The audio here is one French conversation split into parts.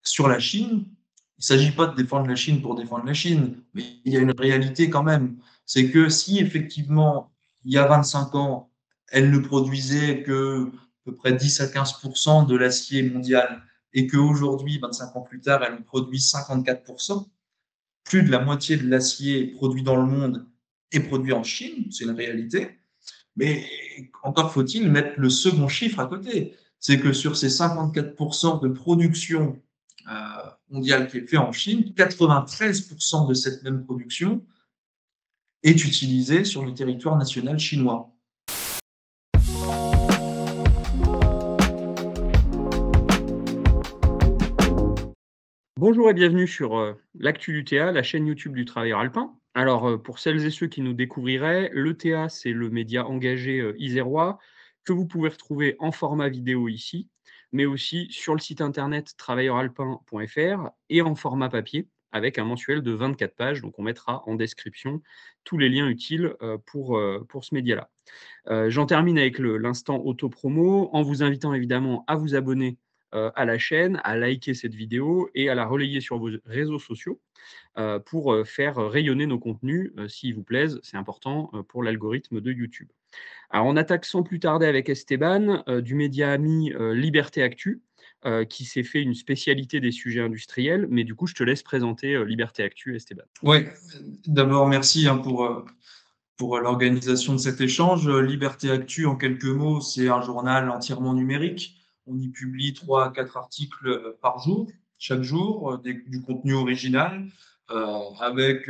sur la Chine, il ne s'agit pas de défendre la Chine pour défendre la Chine, mais il y a une réalité quand même. C'est que si effectivement, il y a 25 ans, elle ne produisait que à peu près 10 à 15% de l'acier mondial et qu'aujourd'hui, 25 ans plus tard, elle en produit 54%, plus de la moitié de l'acier produit dans le monde est produit en Chine, c'est une réalité. Mais encore faut-il mettre le second chiffre à côté. C'est que sur ces 54% de production mondiale qui est faite en Chine, 93% de cette même production est utilisée sur le territoire national chinois. Bonjour et bienvenue sur l'Actu du TA, la chaîne YouTube du travailleur alpin. Alors, pour celles et ceux qui nous découvriraient, le TA, c'est le média engagé isérois que vous pouvez retrouver en format vidéo ici, mais aussi sur le site internet travailleuralpin.fr et en format papier avec un mensuel de 24 pages. Donc, on mettra en description tous les liens utiles pour ce média-là. J'en termine avec l'instant auto-promo en vous invitant évidemment à vous abonner à la chaîne, à liker cette vidéo et à la relayer sur vos réseaux sociaux pour faire rayonner nos contenus s'ils vous plaisent. C'est important pour l'algorithme de YouTube. Alors, on attaque sans plus tarder avec Esteban du média ami Liberté Actu, qui s'est fait une spécialité des sujets industriels. Mais du coup, je te laisse présenter Liberté Actu, Esteban. Ouais, d'abord merci pour l'organisation de cet échange. Liberté Actu, en quelques mots, c'est un journal entièrement numérique. On y publie 3 à 4 articles par jour, chaque jour, du contenu original, avec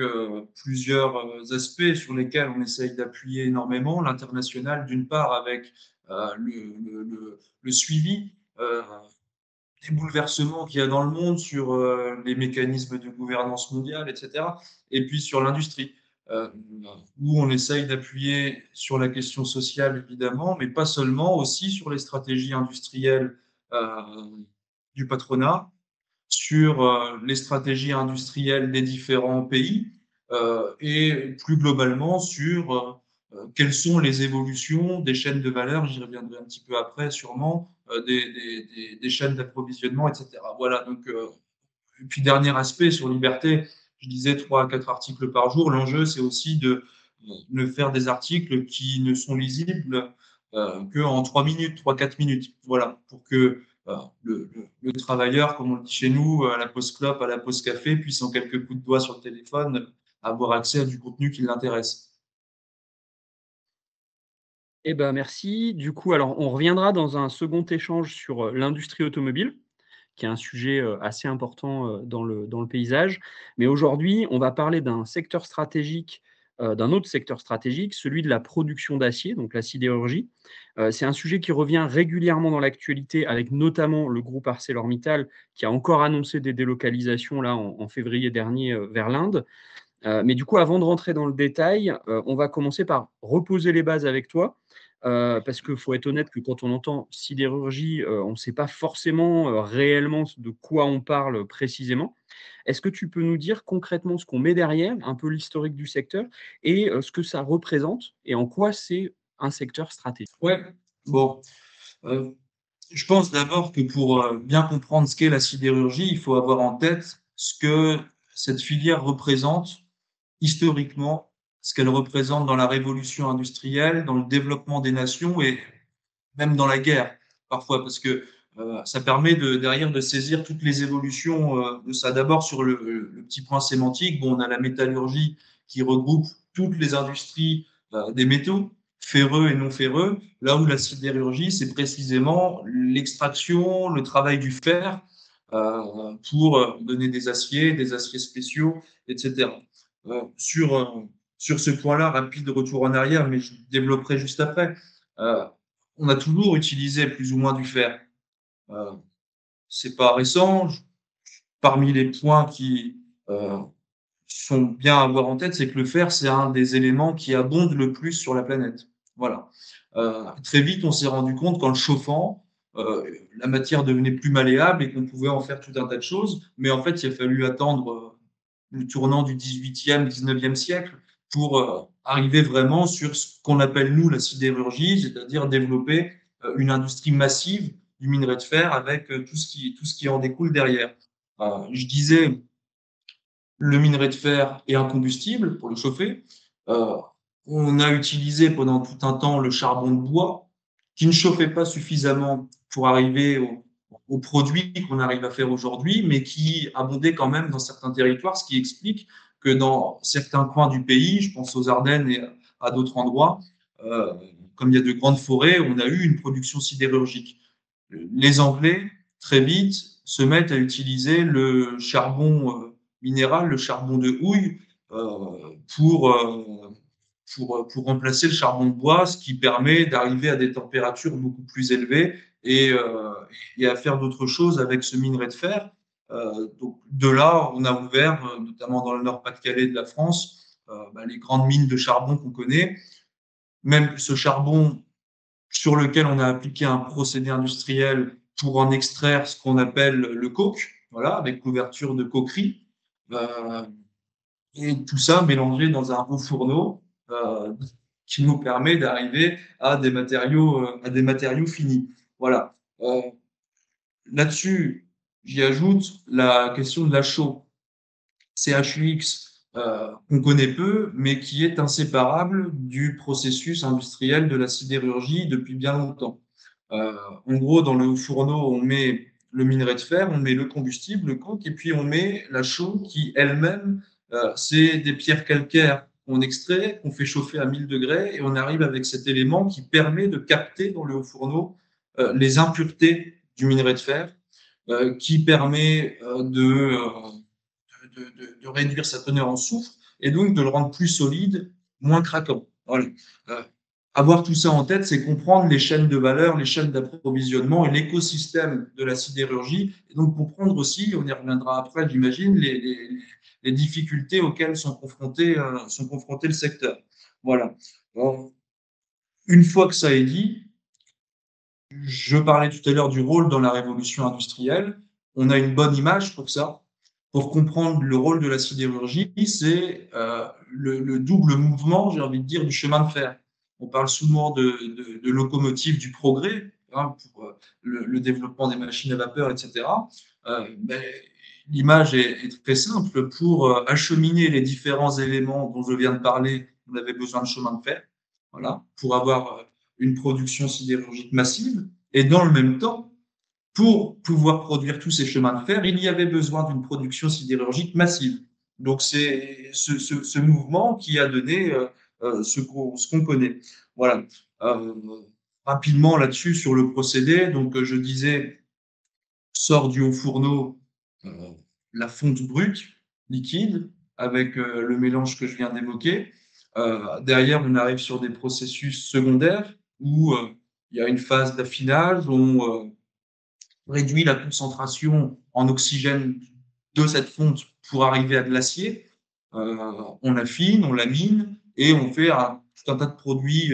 plusieurs aspects sur lesquels on essaye d'appuyer énormément. L'international, d'une part, avec le suivi des bouleversements qu'il y a dans le monde sur les mécanismes de gouvernance mondiale, etc. Et puis sur l'industrie, où on essaye d'appuyer sur la question sociale, évidemment, mais pas seulement, aussi sur les stratégies industrielles euh, du patronat, sur les stratégies industrielles des différents pays et plus globalement sur quelles sont les évolutions des chaînes de valeur, j'y reviendrai un petit peu après sûrement, des chaînes d'approvisionnement, etc. Voilà, donc, et puis dernier aspect sur Liberté, je disais 3 à 4 articles par jour, l'enjeu c'est aussi de faire des articles qui ne sont lisibles qu'en 3 minutes, 3-4 minutes, voilà, pour que le travailleur, comme on le dit chez nous, à la pause clope, à la pause café, puisse en quelques coups de doigt sur le téléphone avoir accès à du contenu qui l'intéresse. Eh ben, merci. Du coup, alors on reviendra dans un second échange sur, l'industrie automobile, qui est un sujet, assez important, dans le paysage. Mais aujourd'hui, on va parler d'un secteur stratégique, d'un autre secteur stratégique, celui de la production d'acier, donc la sidérurgie. C'est un sujet qui revient régulièrement dans l'actualité avec notamment le groupe ArcelorMittal qui a encore annoncé des délocalisations là en février dernier, vers l'Inde. Mais du coup, avant de rentrer dans le détail, on va commencer par reposer les bases avec toi, parce qu'il faut être honnête que quand on entend sidérurgie, on ne sait pas forcément, réellement de quoi on parle précisément. Est-ce que tu peux nous dire concrètement ce qu'on met derrière, un peu l'historique du secteur et ce que ça représente et en quoi c'est un secteur stratégique? Ouais, bon, euh, je pense d'abord que pour bien comprendre ce qu'est la sidérurgie, il faut avoir en tête ce que cette filière représente historiquement, ce qu'elle représente dans la révolution industrielle, dans le développement des nations et même dans la guerre, parfois, parce que ça permet derrière de saisir toutes les évolutions de ça. D'abord, sur le petit point sémantique, bon, on a la métallurgie qui regroupe toutes les industries des métaux, ferreux et non ferreux, là où la sidérurgie, c'est précisément l'extraction, le travail du fer pour donner des aciers spéciaux, etc. Sur, sur ce point-là, rapide retour en arrière, mais je développerai juste après. Euh, on a toujours utilisé plus ou moins du fer. Euh, c'est pas récent. Parmi les points qui sont bien à avoir en tête, c'est que le fer, c'est un des éléments qui abonde le plus sur la planète. Voilà. Très vite, on s'est rendu compte qu'en le chauffant, la matière devenait plus malléable et qu'on pouvait en faire tout un tas de choses. Mais en fait, il a fallu attendre le tournant du 18e, 19e siècle pour arriver vraiment sur ce qu'on appelle, nous, la sidérurgie, c'est-à-dire développer une industrie massive du minerai de fer avec tout ce qui en découle derrière. Je disais, le minerai de fer est un combustible pour le chauffer. Euh, on a utilisé pendant tout un temps le charbon de bois qui ne chauffait pas suffisamment pour arriver aux produits qu'on arrive à faire aujourd'hui, mais qui abondait quand même dans certains territoires, ce qui explique que dans certains coins du pays, je pense aux Ardennes et à d'autres endroits, euh, comme il y a de grandes forêts, on a eu une production sidérurgique. Les Anglais, très vite, se mettent à utiliser le charbon minéral, le charbon de houille, pour, pour remplacer le charbon de bois, ce qui permet d'arriver à des températures beaucoup plus élevées et à faire d'autres choses avec ce minerai de fer. Donc de là, on a ouvert, notamment dans le Nord-Pas-de-Calais de la France, les grandes mines de charbon qu'on connaît. Même ce charbon sur lequel on a appliqué un procédé industriel pour en extraire ce qu'on appelle le coke, voilà, avec couverture de coquerie. Euh, et tout ça mélangé dans un haut fourneau qui nous permet d'arriver à des matériaux finis. Voilà. Là-dessus, j'y ajoute la question de la chaux. CHUX, qu'on connaît peu, mais qui est inséparable du processus industriel de la sidérurgie depuis bien longtemps. En gros, dans le fourneau, on met le minerai de fer, on met le combustible, le coke, et puis on met la chaux qui elle-même, c'est des pierres calcaires qu'on extrait, qu'on fait chauffer à 1000 degrés, et on arrive avec cet élément qui permet de capter dans le haut fourneau les impuretés du minerai de fer, qui permet de réduire sa teneur en soufre et donc de le rendre plus solide, moins craquant. Voilà. Euh, avoir tout ça en tête, c'est comprendre les chaînes de valeur, les chaînes d'approvisionnement et l'écosystème de la sidérurgie, et donc comprendre aussi, on y reviendra après, j'imagine, les difficultés auxquelles sont confrontés le secteur. Voilà. Alors, une fois que ça est dit, je parlais tout à l'heure du rôle dans la révolution industrielle. On a une bonne image pour ça. Pour comprendre le rôle de la sidérurgie, c'est le double mouvement, j'ai envie de dire, du chemin de fer. On parle souvent de locomotive du progrès, hein, pour le développement des machines à vapeur, etc. Mais l'image est très simple. Pour acheminer les différents éléments dont je viens de parler, on avait besoin de chemin de fer. Voilà, pour avoir une production sidérurgique massive. Et dans le même temps, pour pouvoir produire tous ces chemins de fer, il y avait besoin d'une production sidérurgique massive. Donc c'est ce mouvement qui a donné ce qu'on connaît. Voilà. Euh, Rapidement là-dessus sur le procédé, donc je disais, sort du haut fourneau euh, la fonte brute, liquide, avec le mélange que je viens d'évoquer. Derrière, on arrive sur des processus secondaires où il y a une phase d'affinage, où on réduit la concentration en oxygène de cette fonte pour arriver à de l'acier. On affine, on lamine et on fait tout un tas de produits,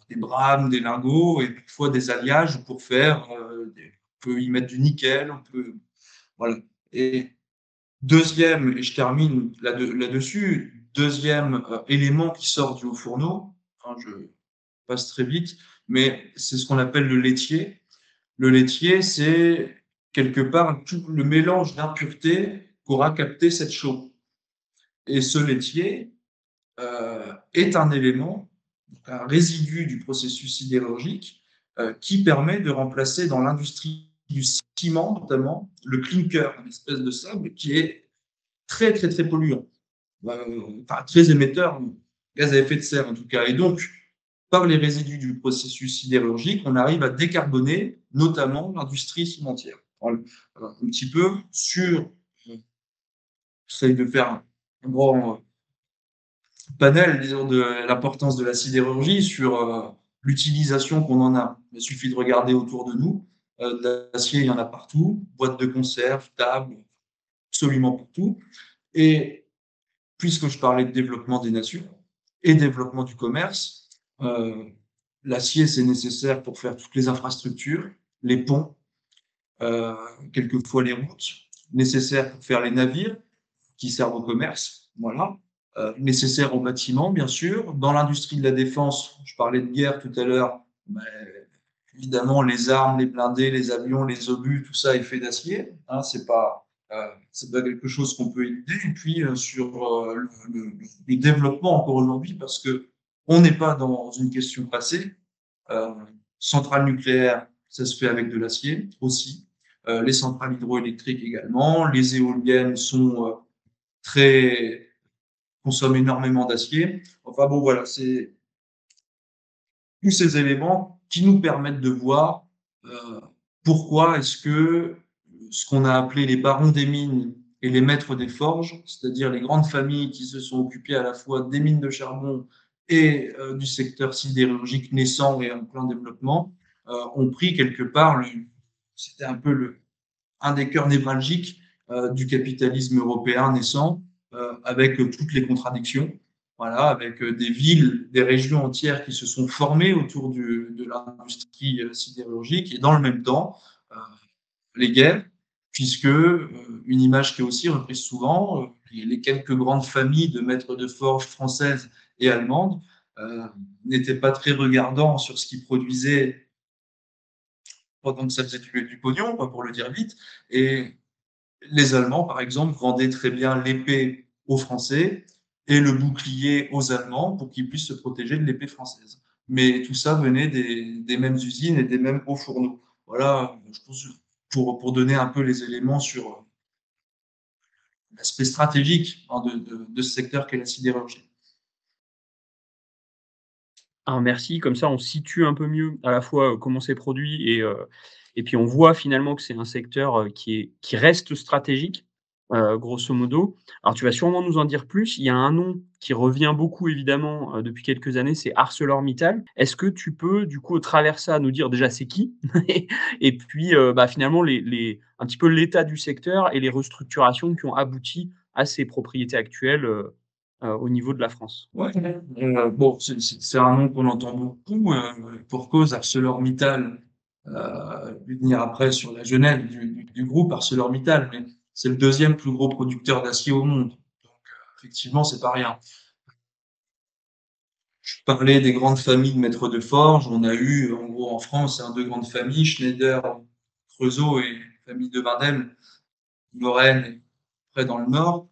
des brames, des lingots et parfois des alliages pour faire, on peut y mettre du nickel, on peut, voilà. Et deuxième, et je termine là-dessus, deuxième élément qui sort du haut fourneau, enfin, je passe très vite, mais c'est ce qu'on appelle le laitier. Le laitier, c'est quelque part tout le mélange d'impuretés qu'aura capté cette chaux. Et ce laitier est un élément, un résidu du processus sidérurgique qui permet de remplacer dans l'industrie du ciment, notamment, le clinker, une espèce de sable qui est très, très, très polluant, enfin, très émetteur, gaz à effet de serre en tout cas. Et donc, par les résidus du processus sidérurgique, on arrive à décarboner notamment l'industrie cimentière. Alors, un petit peu sur, j'essaye de faire un grand panel, disons, de l'importance de la sidérurgie sur l'utilisation qu'on en a. Il suffit de regarder autour de nous. De l'acier, il y en a partout, boîtes de conserve, tables, absolument partout. Et puisque je parlais de développement des nations et développement du commerce, l'acier, c'est nécessaire pour faire toutes les infrastructures, les ponts, quelquefois les routes, nécessaire pour faire les navires qui servent au commerce, voilà. Nécessaire aux bâtiments, bien sûr. Dans l'industrie de la défense, je parlais de guerre tout à l'heure, mais évidemment, les armes, les blindés, les avions, les obus, tout ça est fait d'acier. Hein, c'est pas C'est pas quelque chose qu'on peut éluder. Et puis, sur le développement encore aujourd'hui, parce que on n'est pas dans une question passée. Euh, Centrales nucléaires, ça se fait avec de l'acier aussi. Les centrales hydroélectriques également. Les éoliennes sont très consomment énormément d'acier. Enfin bon, voilà, c'est tous ces éléments qui nous permettent de voir euh, pourquoi est-ce que ce qu'on a appelé les barons des mines et les maîtres des forges, c'est-à-dire les grandes familles qui se sont occupées à la fois des mines de charbon et du secteur sidérurgique naissant et en plein développement, ont pris quelque part, c'était un peu un des cœurs névralgiques du capitalisme européen naissant, avec toutes les contradictions, voilà, avec des villes, des régions entières qui se sont formées autour de l'industrie sidérurgique, et dans le même temps, euh, les guerres, puisque une image qui est aussi reprise souvent, les quelques grandes familles de maîtres de forge françaises et allemandes n'étaient pas très regardants sur ce qu'ils produisaient pendant que ça faisait du pognon, pour le dire vite, et les Allemands, par exemple, vendaient très bien l'épée aux Français et le bouclier aux Allemands pour qu'ils puissent se protéger de l'épée française. Mais tout ça venait des mêmes usines et des mêmes hauts fourneaux. Voilà, je pense, pour donner un peu les éléments sur l'aspect stratégique de ce secteur qu'est la sidérurgie. Alors merci, comme ça on situe un peu mieux à la fois, comment c'est produit et puis on voit finalement que c'est un secteur, qui reste stratégique, grosso modo. Alors tu vas sûrement nous en dire plus. Il y a un nom qui revient beaucoup évidemment, depuis quelques années, c'est ArcelorMittal. Est-ce que tu peux du coup au travers ça nous dire déjà c'est qui? Et puis, bah, finalement les un petit peu l'état du secteur et les restructurations qui ont abouti à ses propriétés actuelles, au niveau de la France? Ouais, bon, c'est un nom qu'on entend beaucoup, pour cause ArcelorMittal, venir après sur la genèse du groupe ArcelorMittal, mais c'est le deuxième plus gros producteur d'acier au monde. Donc, effectivement, c'est pas rien. Je parlais des grandes familles de maîtres de forge. On a eu, en gros, en France, deux grandes familles, Schneider, Creusot et famille de Wardel, Lorraine, et près dans le Nord.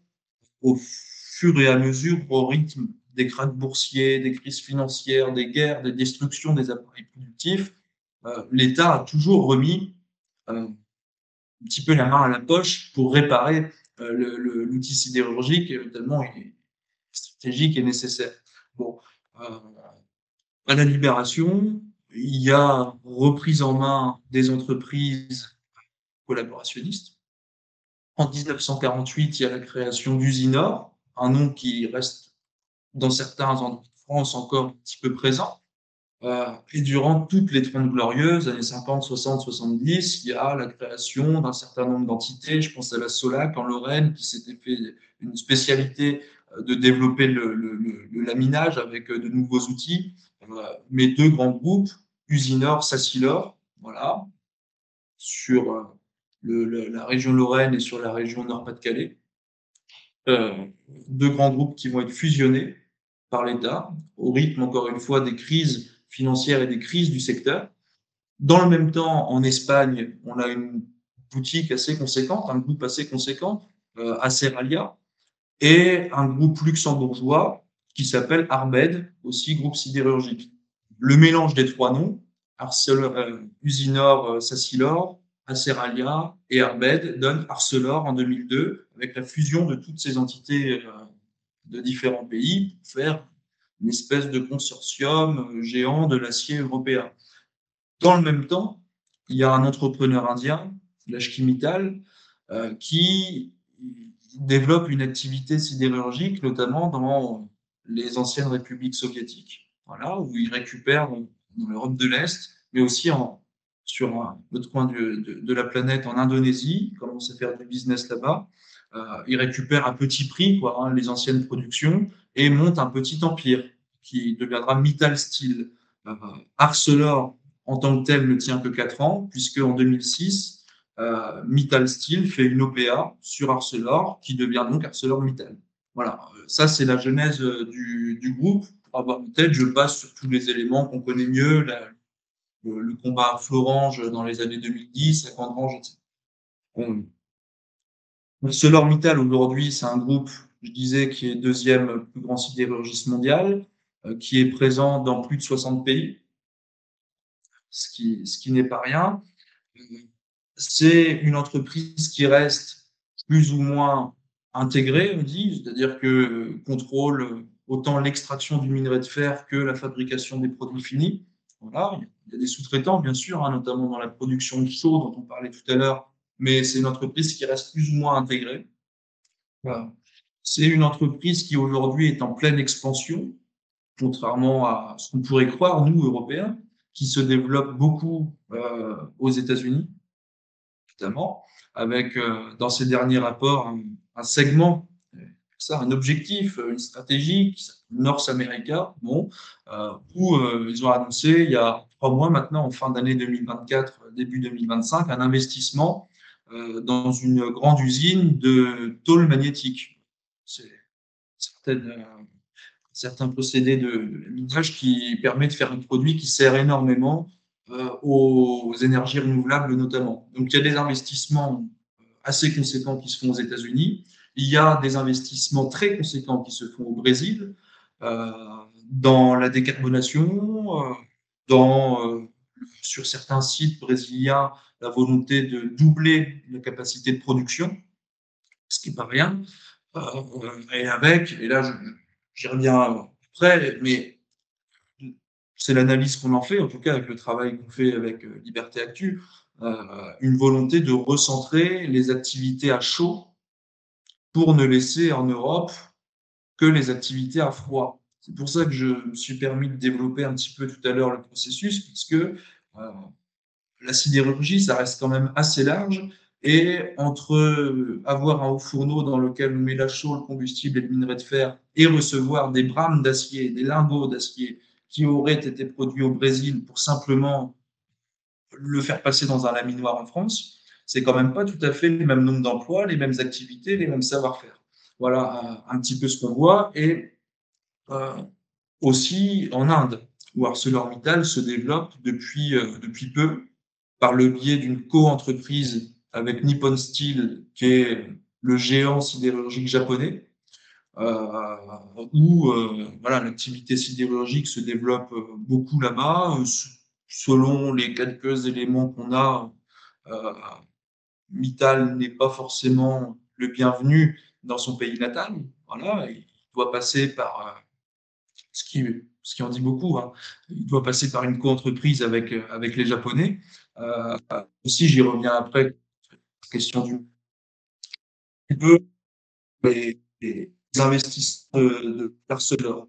Au fur et à mesure, au rythme des krachs boursiers, des crises financières, des guerres, des destructions des appareils productifs, l'État a toujours remis un petit peu la main à la poche pour réparer l'outil sidérurgique, tellement il est stratégique et nécessaire. Bon, euh, à la Libération, il y a reprise en main des entreprises collaborationnistes. En 1948, il y a la création d'Usinor, un nom qui reste dans certains endroits de France encore un petit peu présent. Et durant toutes les 30 glorieuses, années 50, 60, 70, il y a la création d'un certain nombre d'entités. Je pense à la Solac en Lorraine, qui s'était fait une spécialité de développer le laminage avec de nouveaux outils. Mais deux grands groupes, Usinor, Sassilor, voilà, sur la région Lorraine et sur la région Nord-Pas-de-Calais. Euh, Deux grands groupes qui vont être fusionnés par l'État, au rythme, encore une fois, des crises financières et des crises du secteur. Dans le même temps, en Espagne, on a une boutique assez conséquente, un groupe assez conséquent, Aceralia, et un groupe luxembourgeois qui s'appelle Arbed, aussi groupe sidérurgique. Le mélange des trois noms, Usinor, Sassilor, Aceralia et Arbed, donne Arcelor en 2002, avec la fusion de toutes ces entités de différents pays pour faire une espèce de consortium géant de l'acier européen. Dans le même temps, il y a un entrepreneur indien, Lashki Mittal, qui développe une activité sidérurgique, notamment dans les anciennes républiques soviétiques, voilà, où il récupère dans l'Europe de l'Est, mais aussi sur l'autre coin de la planète, en Indonésie, il commence à faire du business là-bas. Il récupère à petit prix quoi, les anciennes productions et monte un petit empire qui deviendra Mittal Steel. Arcelor en tant que tel ne tient que 4 ans, puisque en 2006, Mittal Steel fait une OPA sur Arcelor, qui devient donc ArcelorMittal. Voilà, ça c'est la genèse du groupe. Pour avoir en tête, je passe sur tous les éléments qu'on connaît mieux, le combat à Florange dans les années 2010, à Condrange, etc. ArcelorMittal, aujourd'hui, c'est un groupe, je disais, qui est deuxième plus grand sidérurgiste mondial, qui est présent dans plus de 60 pays, ce qui n'est pas rien. C'est une entreprise qui reste plus ou moins intégrée, on dit, c'est-à-dire que contrôle autant l'extraction du minerai de fer que la fabrication des produits finis. Voilà. Il y a des sous-traitants, bien sûr, hein, notamment dans la production de chaux dont on parlait tout à l'heure, mais c'est une entreprise qui reste plus ou moins intégrée. Voilà. C'est une entreprise qui aujourd'hui est en pleine expansion, contrairement à ce qu'on pourrait croire, nous, Européens, qui se développe beaucoup aux États-Unis, notamment, avec dans ces derniers rapports un segment, ça, un objectif, une stratégie qui s'appelle North America, bon, où ils ont annoncé il y a 3 mois maintenant, en fin d'année 2024, début 2025, un investissement dans une grande usine de tôle magnétique. C'est certains procédés de minage qui permet de faire un produit qui sert énormément aux énergies renouvelables notamment. Donc il y a des investissements assez conséquents qui se font aux États-Unis. Il y a des investissements très conséquents qui se font au Brésil euh, dans la décarbonation, sur certains sites brésiliens, la volonté de doubler la capacité de production, ce qui n'est pas rien. Et là, j'y reviens après, mais c'est l'analyse qu'on en fait, en tout cas avec le travail qu'on fait avec Liberté Actu, une volonté de recentrer les activités à chaud pour ne laisser en Europe que les activités à froid. C'est pour ça que je me suis permis de développer un petit peu tout à l'heure le processus, puisque la sidérurgie, ça reste quand même assez large. Et entre avoir un haut fourneau dans lequel on met la chaux, le combustible et le minerai de fer et recevoir des brames d'acier, des lingots d'acier qui auraient été produits au Brésil pour simplement le faire passer dans un laminoir en France, c'est quand même pas tout à fait le même nombre d'emplois, les mêmes activités, les mêmes savoir-faire. Voilà un petit peu ce qu'on voit. Et euh, aussi en Inde, où ArcelorMittal se développe depuis peu par le biais d'une co-entreprise avec Nippon Steel, qui est le géant sidérurgique japonais, euh, où voilà, l'activité sidérurgique se développe beaucoup là-bas. Selon les quelques éléments qu'on a, euh, Mittal n'est pas forcément le bienvenu dans son pays natal. Voilà, il doit passer par ce qui en dit beaucoup, hein. Il doit passer par une co-entreprise avec les Japonais. Euh, Aussi, j'y reviens après, question du peu, les investissements de Arcelor,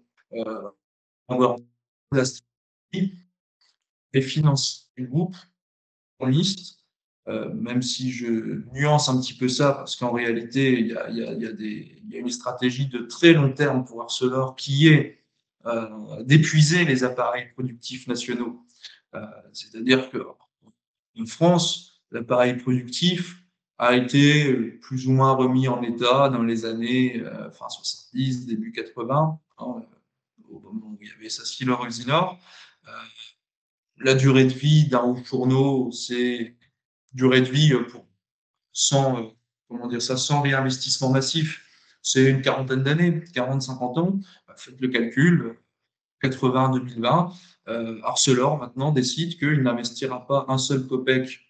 avoir la stratégie, les finances du groupe en liste, même si je nuance un petit peu ça, parce qu'en réalité, il y a une stratégie de très long terme pour Arcelor qui est d'épuiser les appareils productifs nationaux. C'est-à-dire qu'en France, l'appareil productif a été plus ou moins remis en état dans les années fin 70, début 80, hein, au moment où il y avait Saskilor-Usinor. La durée de vie d'un haut fourneau, c'est durée de vie sans, comment dire ça, sans réinvestissement massif, c'est une quarantaine d'années, 40-50 ans. Faites le calcul, 80-2020, Arcelor maintenant décide qu'il n'investira pas un seul copec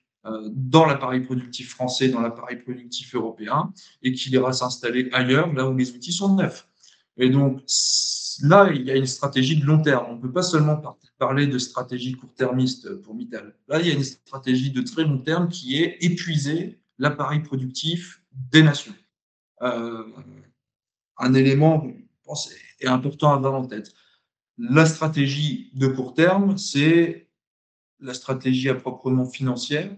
dans l'appareil productif français, dans l'appareil productif européen, et qu'il ira s'installer ailleurs, là où les outils sont neufs. Et donc là, il y a une stratégie de long terme. On ne peut pas seulement parler de stratégie court-termiste pour Mittal. Là, il y a une stratégie de très long terme qui est épuiser l'appareil productif des nations. Euh, un élément, je pense, est important à avoir en tête. La stratégie de court terme, c'est la stratégie à proprement financière.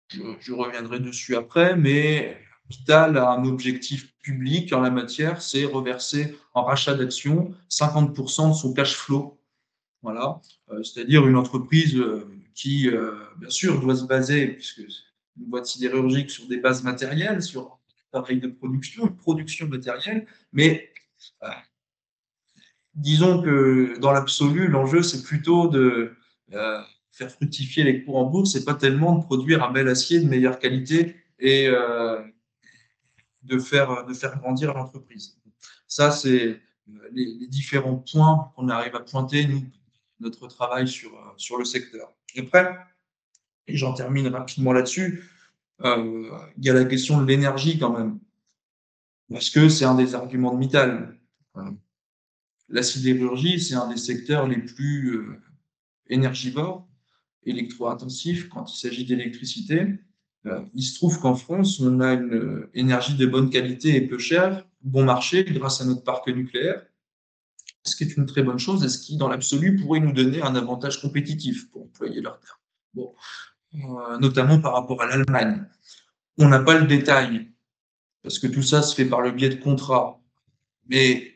Je reviendrai dessus après, mais Vital a un objectif public en la matière, c'est reverser en rachat d'actions 50% de son cash flow. Voilà. C'est-à-dire une entreprise qui, bien sûr, doit se baser, puisque c'est une boîte sidérurgique, sur des bases matérielles, sur un appareil de production matérielle, mais disons que dans l'absolu, l'enjeu, c'est plutôt de faire fructifier les cours en bourse et pas tellement de produire un bel acier de meilleure qualité et de faire grandir l'entreprise. Ça, c'est les différents points qu'on arrive à pointer, nous, notre travail sur le secteur. Après, et j'en termine rapidement là-dessus, il y a la question de l'énergie quand même, parce que c'est un des arguments de Mittal. La sidérurgie, c'est un des secteurs les plus énergivores, électro-intensifs quand il s'agit d'électricité. Il se trouve qu'en France, on a une énergie de bonne qualité et peu chère, bon marché grâce à notre parc nucléaire, ce qui est une très bonne chose et ce qui, dans l'absolu, pourrait nous donner un avantage compétitif, pour employer leur terme. Bon. Notamment par rapport à l'Allemagne. On n'a pas le détail, parce que tout ça se fait par le biais de contrats. Mais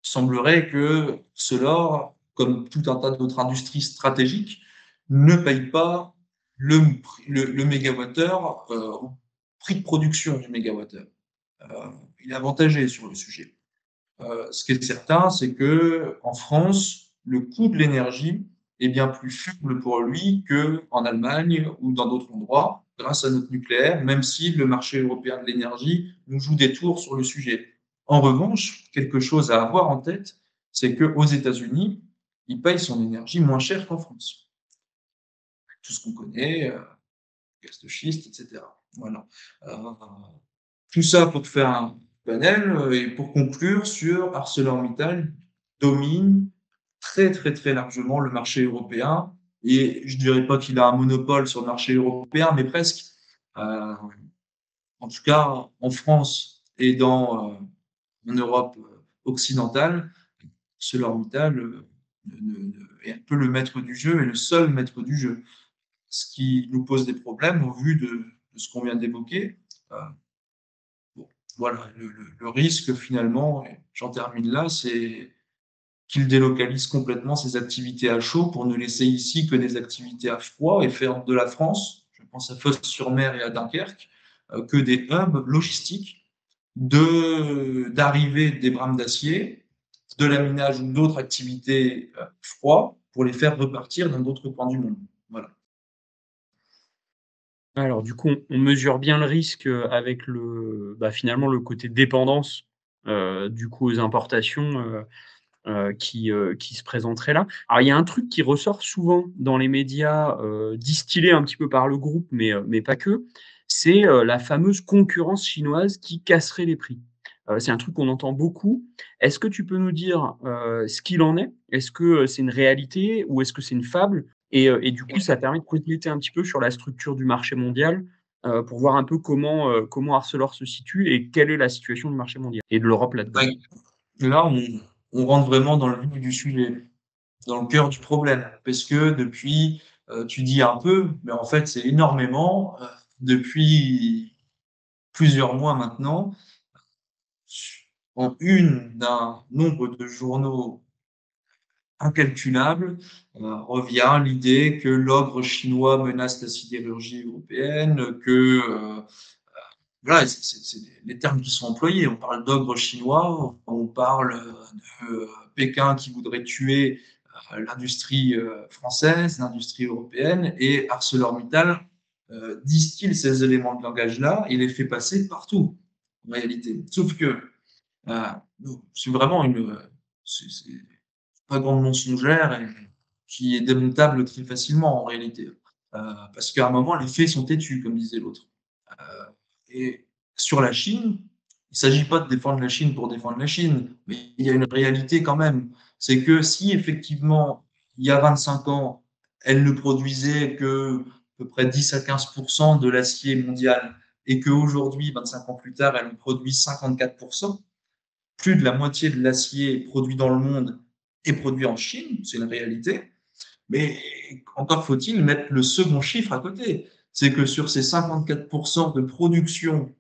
il semblerait que Solar, comme tout un tas d'autres industries stratégiques, ne paye pas le mégawattheure au prix de production du mégawattheure. Il est avantagé sur le sujet. Ce qui est certain, c'est que en France, le coût de l'énergie est bien plus faible pour lui qu'en Allemagne ou dans d'autres endroits, grâce à notre nucléaire, même si le marché européen de l'énergie nous joue des tours sur le sujet. En revanche, quelque chose à avoir en tête, c'est qu'aux États-Unis, il paye son énergie moins cher qu'en France. Tout ce qu'on connaît, gaz de schiste, etc. Voilà. Tout ça pour faire un panel et pour conclure sur ArcelorMittal domine très très très largement le marché européen et je dirais pas qu'il a un monopole sur le marché européen mais presque. En tout cas en France et en Europe occidentale, ArcelorMittal est un peu le maître du jeu et le seul maître du jeu, ce qui nous pose des problèmes au vu de ce qu'on vient d'évoquer. Bon, voilà, le risque finalement, et j'en termine là, c'est qu'il délocalise complètement ses activités à chaud pour ne laisser ici que des activités à froid et faire de la France, je pense à Fos-sur-Mer et à Dunkerque, que des hubs logistiques d'arrivée des brames d'acier, de l'aminage ou d'autres activités froid pour les faire repartir dans d'autres coins du monde. Voilà. Alors du coup, on mesure bien le risque, avec finalement le côté dépendance, du coup aux importations, qui se présenterait là. Alors il y a un truc qui ressort souvent dans les médias, distillé un petit peu par le groupe, mais pas que, c'est, la fameuse concurrence chinoise qui casserait les prix. C'est un truc qu'on entend beaucoup. Est-ce que tu peux nous dire, ce qu'il en est? Est-ce que, c'est une réalité ou est-ce que c'est une fable? Et du coup, ça permet de compléter un petit peu sur la structure du marché mondial, pour voir un peu comment Arcelor se situe et quelle est la situation du marché mondial et de l'Europe là-dedans. Ouais. Là, on rentre vraiment dans le vif du sujet, dans le cœur du problème. Parce que depuis, tu dis un peu, mais en fait, c'est énormément. Depuis plusieurs mois maintenant, en une d'un nombre de journaux incalculable, revient l'idée que l'ogre chinois menace la sidérurgie européenne, que voilà, c'est les termes qui sont employés. On parle d'ogre chinois, on parle de Pékin qui voudrait tuer l'industrie française, l'industrie européenne, et ArcelorMittal distille ces éléments de langage-là et les fait passer partout, en réalité. Sauf que euh, c'est vraiment c'est pas grande mensongère et qui est démontable très facilement, en réalité. Parce qu'à un moment, les faits sont têtus, comme disait l'autre. Et sur la Chine, il ne s'agit pas de défendre la Chine pour défendre la Chine, mais il y a une réalité quand même. C'est que si effectivement, il y a 25 ans, elle ne produisait que à peu près 10 à 15% de l'acier mondial et qu'aujourd'hui, 25 ans plus tard, elle en produit 54%, plus de la moitié de l'acier produit dans le monde est produit en Chine, c'est une réalité. Mais encore faut-il mettre le second chiffre à côté. C'est que sur ces 54% de production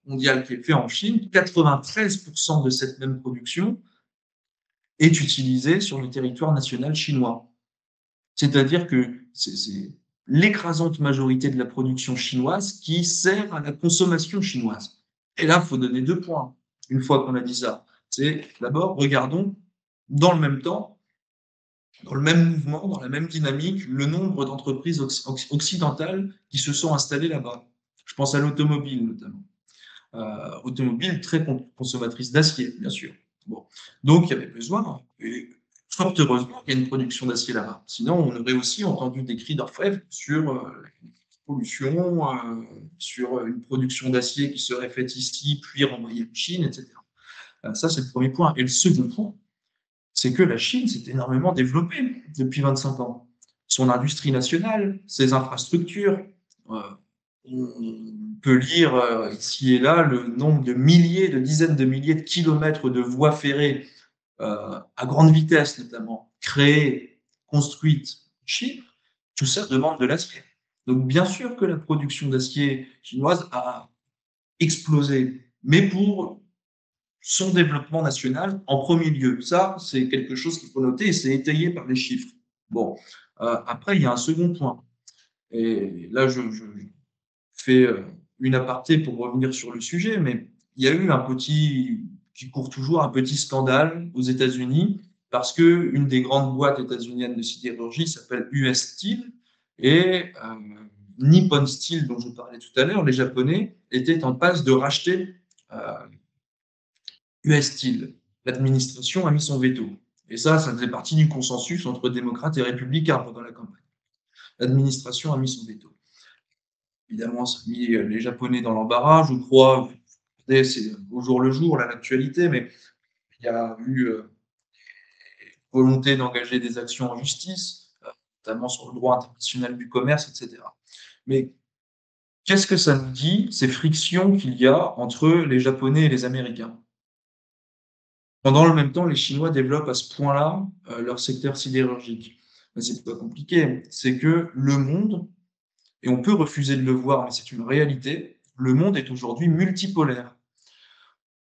mondiale qui est faite en Chine, 93% de cette même production est utilisée sur le territoire national chinois. C'est-à-dire que c'est l'écrasante majorité de la production chinoise qui sert à la consommation chinoise. Et là, il faut donner 2 points, une fois qu'on a dit ça. C'est d'abord, regardons dans le même temps, dans le même mouvement, dans la même dynamique, le nombre d'entreprises occidentales qui se sont installées là-bas. Je pense à l'automobile notamment. Automobile très consommatrice d'acier, bien sûr. Bon. Donc, il y avait besoin, et fort heureusement qu'il y a une production d'acier là-bas. Sinon, on aurait aussi entendu des cris d'orfèvre sur la pollution, sur une production d'acier qui serait faite ici, puis renvoyée en Chine, etc. Ça, c'est le premier point. Et le second point, c'est que la Chine s'est énormément développée depuis 25 ans. Son industrie nationale, ses infrastructures, euh, on peut lire ici et là le nombre de milliers, de dizaines de milliers de kilomètres de voies ferrées à grande vitesse notamment, créées, construites en Chine. Tout ça demande de l'acier. Donc bien sûr que la production d'acier chinoise a explosé, mais pour son développement national en premier lieu. Ça, c'est quelque chose qu'il faut noter et c'est étayé par les chiffres. Bon, après, il y a un second point. Et là, je fais une aparté pour revenir sur le sujet, mais il y a eu un petit, qui court toujours, un petit scandale aux États-Unis parce que une des grandes boîtes états-uniennes de sidérurgie s'appelle US Steel et Nippon Steel, dont je parlais tout à l'heure, les Japonais étaient en passe de racheter US Steel. L'administration a mis son veto. Et ça faisait partie du consensus entre démocrates et républicains pendant la campagne. L'administration a mis son veto. Évidemment, ça a mis les Japonais dans l'embarras, je crois. C'est au jour le jour, là, l'actualité, mais il y a eu volonté d'engager des actions en justice, notamment sur le droit international du commerce, etc. Mais qu'est-ce que ça nous dit, ces frictions qu'il y a entre les Japonais et les Américains? Pendant le même temps, les Chinois développent à ce point-là leur secteur sidérurgique. Mais c'est pas compliqué, c'est que le monde, et on peut refuser de le voir, mais c'est une réalité, le monde est aujourd'hui multipolaire.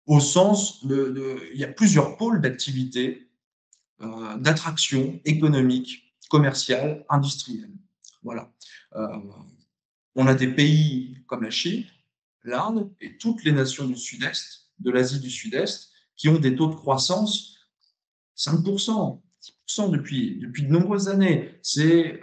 Au sens il y a plusieurs pôles d'activité, d'attraction économique, commerciale, industrielle. Voilà. Euh, on a des pays comme la Chine, l'Inde et toutes les nations du Sud-Est, de l'Asie du Sud-Est, qui ont des taux de croissance 5%, 10% depuis de nombreuses années. C'est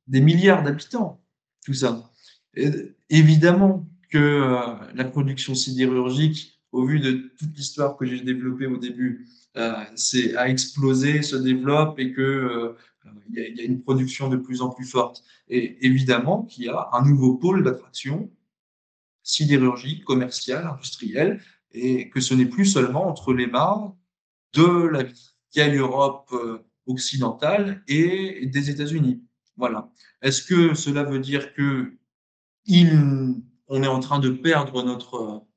des milliards d'habitants, tout ça. Et, évidemment que la production sidérurgique, au vu de toute l'histoire que j'ai développée au début, a explosé, se développe et que y a une production de plus en plus forte. Et évidemment qu'il y a un nouveau pôle d'attraction sidérurgique, commerciale, industrielle, et que ce n'est plus seulement entre les mains de la vieille Europe occidentale et des États-Unis. Voilà. Est-ce que cela veut dire que on est en train de perdre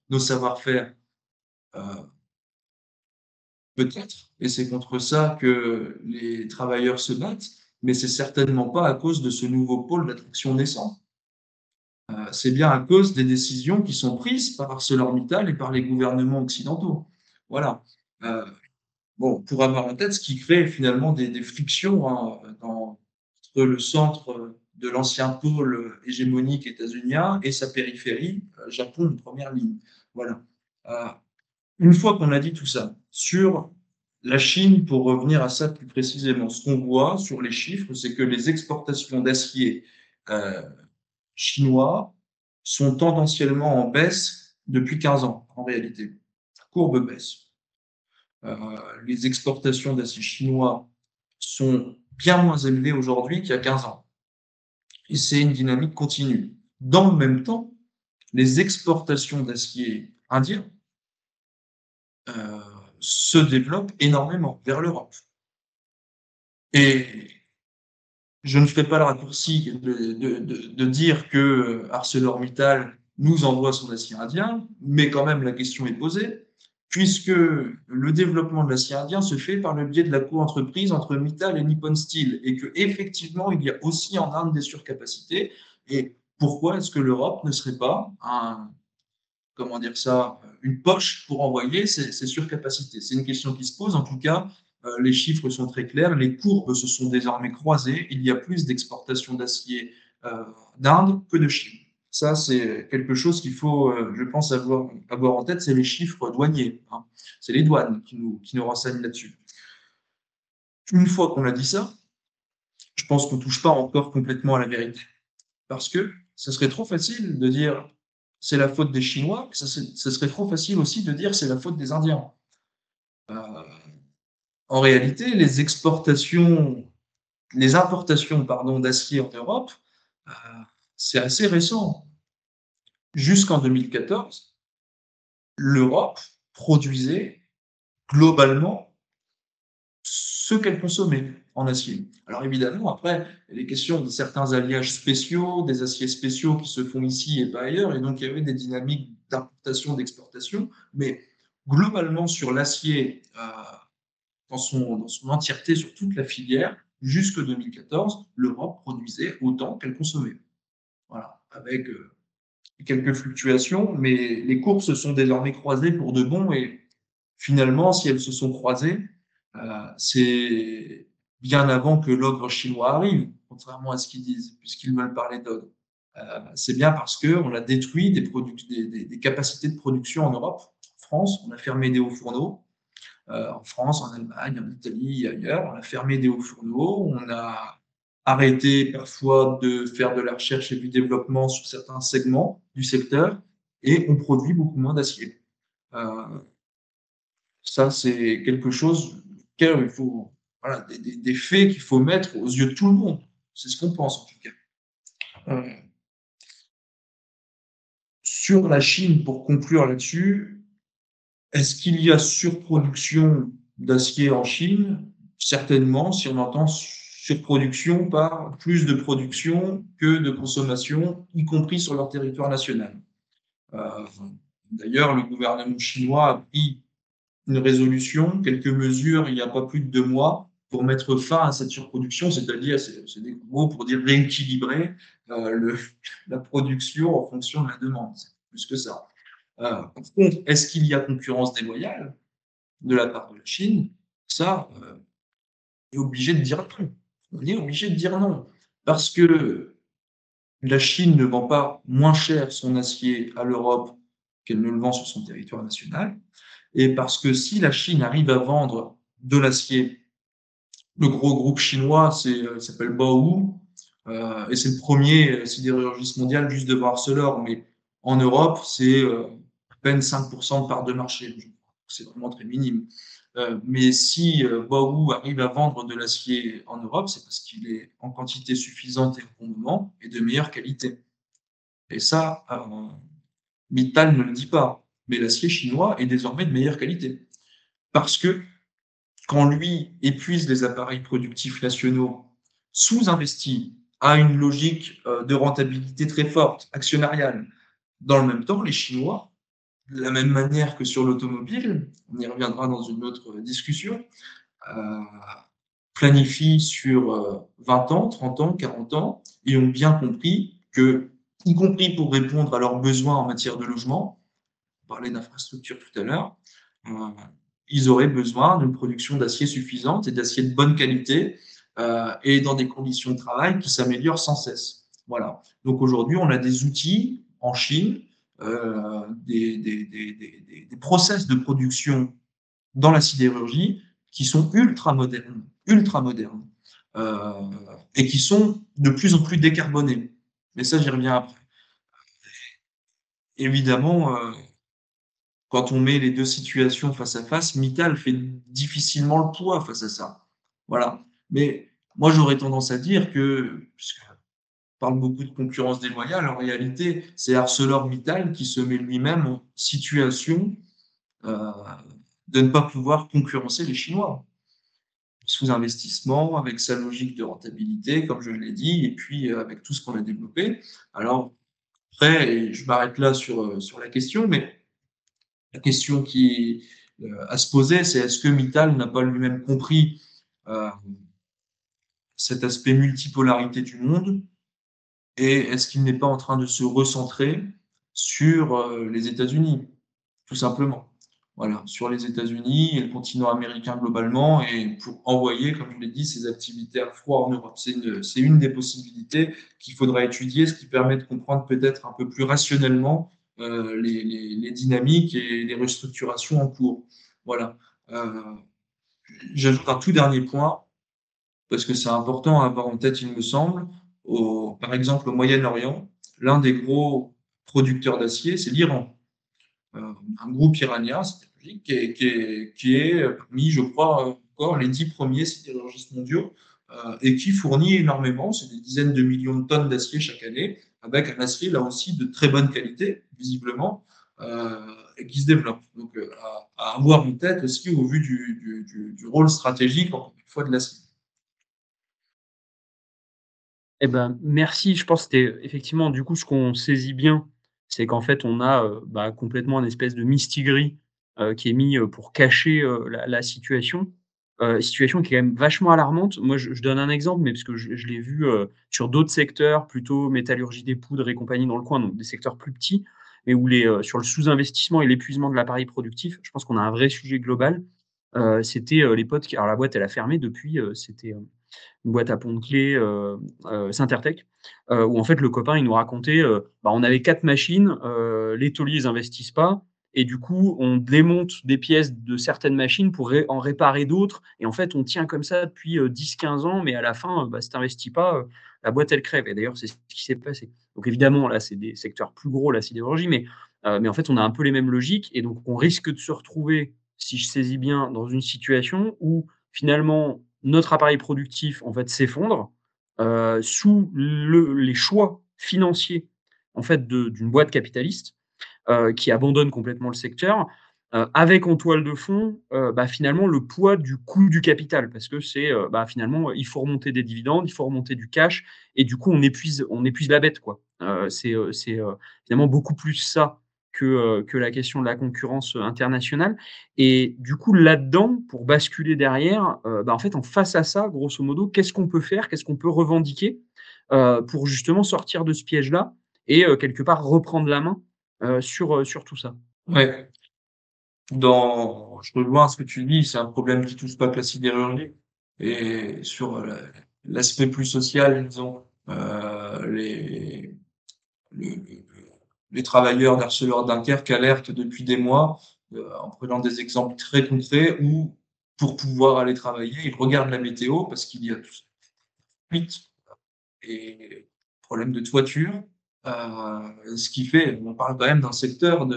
nos savoir-faire? Peut-être, et c'est contre ça que les travailleurs se battent, mais c'est certainement pas à cause de ce nouveau pôle d'attraction naissant. C'est bien à cause des décisions qui sont prises par ArcelorMittal et par les gouvernements occidentaux. Voilà. Euh, Bon, pour avoir en tête ce qui crée finalement des frictions hein, entre le centre de l'ancien pôle hégémonique états-unien et sa périphérie, Japon de première ligne. Voilà. Euh, une fois qu'on a dit tout ça, sur la Chine, pour revenir à ça plus précisément, ce qu'on voit sur les chiffres, c'est que les exportations d'acier euh, chinois sont tendanciellement en baisse depuis 15 ans, en réalité. Courbe baisse. Les exportations d'acier chinois sont bien moins élevées aujourd'hui qu'il y a 15 ans. Et c'est une dynamique continue. Dans le même temps, les exportations d'acier indien euh, se développent énormément vers l'Europe. Et je ne fais pas le raccourci de dire que ArcelorMittal nous envoie son acier indien, mais quand même la question est posée, puisque le développement de l'acier indien se fait par le biais de la co-entreprise entre Mittal et Nippon Steel, et que effectivement il y a aussi en Inde des surcapacités. Et pourquoi est-ce que l'Europe ne serait pas comment dire ça, une poche pour envoyer ces surcapacités? C'est une question qui se pose. En tout cas, les chiffres sont très clairs. Les courbes se sont désormais croisées. Il y a plus d'exportation d'acier d'Inde que de Chine. Ça, c'est quelque chose qu'il faut, je pense, avoir en tête. C'est les chiffres douaniers. Hein. C'est les douanes qui nous renseignent là-dessus. Une fois qu'on a dit ça, je pense qu'on ne touche pas encore complètement à la vérité. Parce que ce serait trop facile de dire c'est la faute des Chinois, ce serait trop facile aussi de dire c'est la faute des Indiens. Euh, En réalité, les importations, pardon, d'acier en Europe, euh, c'est assez récent. Jusqu'en 2014, l'Europe produisait globalement ce qu'elle consommait en acier. Alors évidemment, après, il y a les questions de certains alliages spéciaux, des aciers spéciaux qui se font ici et pas ailleurs, et donc il y avait des dynamiques d'importation, d'exportation, mais globalement sur l'acier, dans son entièreté, sur toute la filière, jusque 2014, l'Europe produisait autant qu'elle consommait. Voilà, avec quelques fluctuations, mais les courbes se sont désormais croisées pour de bon, et finalement, si elles se sont croisées, c'est bien avant que l'ogre chinois arrive, contrairement à ce qu'ils disent, puisqu'ils veulent parler d'ogre. C'est bien parce qu'on a détruit des capacités de production en Europe. En France, on a fermé des hauts fourneaux. En France, en Allemagne, en Italie, ailleurs, on a fermé des hauts fourneaux. On a arrêté parfois de faire de la recherche et du développement sur certains segments du secteur, et on produit beaucoup moins d'acier. Euh, Ça, c'est quelque chose auquel il faut, voilà, des faits qu'il faut mettre aux yeux de tout le monde. C'est ce qu'on pense, en tout cas. Euh, sur la Chine, pour conclure là-dessus, est-ce qu'il y a surproduction d'acier en Chine? Certainement, si on entend surproduction par plus de production que de consommation, y compris sur leur territoire national. Euh, D'ailleurs, le gouvernement chinois a pris une résolution, quelques mesures il n'y a pas plus de 2 mois pour mettre fin à cette surproduction, c'est-à-dire, c'est des mots pour dire rééquilibrer la production en fonction de la demande. C'est plus que ça. Par contre, est-ce qu'il y a concurrence déloyale de la part de la Chine? Ça, on est obligé de dire non. On est obligé de dire non. Parce que la Chine ne vend pas moins cher son acier à l'Europe qu'elle ne le vend sur son territoire national. Et parce que si la Chine arrive à vendre de l'acier, le gros groupe chinois, il s'appelle Baowu, et c'est le premier sidérurgiste mondial juste devant Arcelor, mais en Europe, c'est à peine 5% de part de marché. C'est vraiment très minime. Mais si Baowu arrive à vendre de l'acier en Europe, c'est parce qu'il est en quantité suffisante et au bon moment et de meilleure qualité. Et ça, Mittal ne le dit pas, mais l'acier chinois est désormais de meilleure qualité. Parce que quand lui épuise les appareils productifs nationaux, sous-investit, a une logique de rentabilité très forte, actionnariale. Dans le même temps, les Chinois, de la même manière que sur l'automobile, on y reviendra dans une autre discussion, euh, planifient sur 20 ans, 30 ans, 40 ans, et ont bien compris que, y compris pour répondre à leurs besoins en matière de logement, on parlait d'infrastructure tout à l'heure, euh, ils auraient besoin d'une production d'acier suffisante et d'acier de bonne qualité, et dans des conditions de travail qui s'améliorent sans cesse. Voilà. Donc aujourd'hui, on a des outils en Chine, des process de production dans la sidérurgie qui sont ultra modernes, euh, et qui sont de plus en plus décarbonés. Mais ça, j'y reviens après. Évidemment, quand on met les deux situations face à face, Mittal fait difficilement le poids face à ça. Voilà. Mais moi, j'aurais tendance à dire que, puisqu'on parle beaucoup de concurrence déloyale, en réalité, c'est ArcelorMittal qui se met lui-même en situation euh, de ne pas pouvoir concurrencer les Chinois. Sous-investissement, avec sa logique de rentabilité, comme je l'ai dit, et puis avec tout ce qu'on a développé. Alors, après, et je m'arrête là sur la question, mais la question qui à se poser, c'est est-ce que Mittal n'a pas lui-même compris euh, cet aspect multipolarité du monde, et est-ce qu'il n'est pas en train de se recentrer sur les États-Unis, tout simplement. Voilà, sur les États-Unis et le continent américain globalement, et pour envoyer, comme je l'ai dit, ses activités à froid en Europe. C'est une des possibilités qu'il faudra étudier, ce qui permet de comprendre peut-être un peu plus rationnellement les dynamiques et les restructurations en cours. Voilà. Euh, J'ajoute un tout dernier point, parce que c'est important à avoir en tête, il me semble. Par exemple, au Moyen-Orient, l'un des gros producteurs d'acier, c'est l'Iran. Un groupe iranien, c'était logique, qui est parmi, je crois, encore les 10 premiers sidérurgistes mondiaux et qui fournit énormément, c'est des dizaines de millions de tonnes d'acier chaque année, avec un acier là aussi de très bonne qualité, visiblement, et qui se développe. Donc à avoir en tête aussi au vu du rôle stratégique, encore une fois, de l'acier. Eh ben, merci. Je pense que c'était effectivement, du coup, ce qu'on saisit bien, c'est qu'en fait, on a, complètement un espèce de mistigris, qui est mis, pour cacher, la situation qui est quand même vachement alarmante. Moi, je donne un exemple, mais parce que je l'ai vu, sur d'autres secteurs, plutôt métallurgie des poudres et compagnie dans le coin, donc des secteurs plus petits, mais où sur le sous-investissement et l'épuisement de l'appareil productif, je pense qu'on a un vrai sujet global. C'était, les potes qui alors la boîte, elle a fermé depuis, c'était, une boîte à pont-de-clés, Syntertech, où en fait le copain il nous racontait, on avait 4 machines, les tauliers ils investissent pas et du coup on démonte des pièces de certaines machines pour en réparer d'autres et en fait on tient comme ça depuis, 10-15 ans mais à la fin, si tu investis pas, la boîte elle crève et d'ailleurs c'est ce qui s'est passé. Donc évidemment là c'est des secteurs plus gros la sidérurgie mais en fait on a un peu les mêmes logiques et donc on risque de se retrouver, si je saisis bien, dans une situation où finalement, notre appareil productif, en fait, s'effondre, sous les choix financiers, en fait, d'une boîte capitaliste, qui abandonne complètement le secteur, avec en toile de fond, finalement, le poids du coût du capital. Parce que c'est, finalement, il faut remonter des dividendes, il faut remonter du cash et du coup, on épuise la bête, quoi. C'est finalement beaucoup plus ça que la question de la concurrence, internationale et du coup, là-dedans, pour basculer derrière, en fait, en face à ça, grosso modo, qu'est-ce qu'on peut faire? Qu'est-ce qu'on peut revendiquer, pour justement sortir de ce piège-là et quelque part reprendre la main, sur tout ça? Ouais, je rejoins ce que tu dis, c'est un problème qui touche pas que la sidérurgie. Et sur l'aspect plus social, disons, le- les travailleurs d'ArcelorDunkerque alertent depuis des mois, en prenant des exemples très concrets où, pour pouvoir aller travailler, ils regardent la météo parce qu'il y a tout suite et problème de toiture, ce qui fait, on parle quand même d'un secteur